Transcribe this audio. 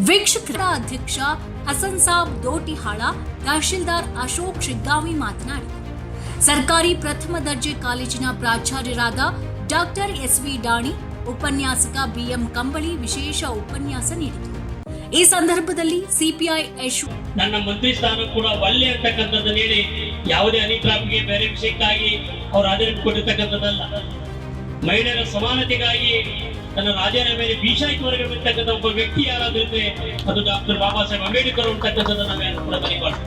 ವೀಕ್ಷಕರ ಅಧ್ಯಕ್ಷ ಹಸನ್ ಸಾಬ್ ದೋಟಿಹಾಳ, ತಹಶೀಲ್ದಾರ್ ಅಶೋಕ್ ಶಿಗ್ಗಾವಿ ಮಾತನಾಡಿ, ಸರ್ಕಾರಿ ಪ್ರಥಮ ದರ್ಜೆ ಕಾಲೇಜಿನ ಪ್ರಾಚಾರ್ಯರಾದ ಡಾಕ್ಟರ್ ಎಸ್.ವಿ. ಡಾಣಿ, ಉಪನ್ಯಾಸಕ ಬಿಎಂ ಕಂಬಳಿ ವಿಶೇಷ ಉಪನ್ಯಾಸ ನೀಡಿದರು. ಈ ಸಂದರ್ಭದಲ್ಲಿ ಸಿಪಿಐ ನನ್ನ ಮಂತ್ರಿ ಸ್ಥಾನ ಕೂಡ ಒಳ್ಳೆ ಅಂತಕ್ಕಂಥದ್ದು ನೀಡಿ ಯಾವುದೇ ಅನಿತ್ರಾಪಿಗೆ ಬೇರೆ ವಿಷಯಕ್ಕಾಗಿ ಅವರು ಆದೇಶ ಕೊಟ್ಟಿರ್ತಕ್ಕಂಥದ್ದಲ್ಲ. ಮಹಿಳೆಯರ ಸಮಾನತೆಗಾಗಿ ತನ್ನ ರಾಜೀನಾಮೆಯಲ್ಲಿ ಬೀಷಾಯಿತವರೆಗೆ ಬಿಡ್ತಕ್ಕಂಥ ಒಬ್ಬ ವ್ಯಕ್ತಿ ಯಾರಾದ್ರೂ ಅದು ಡಾಕ್ಟರ್ ಬಾಬಾ ಸಾಹೇಬ್ ಅಂಬೇಡ್ಕರ್ ಅಂತಕ್ಕಂಥದ್ದು ನಾವೇನು ಕೂಡ ಬರೀಬಾರ್ದು.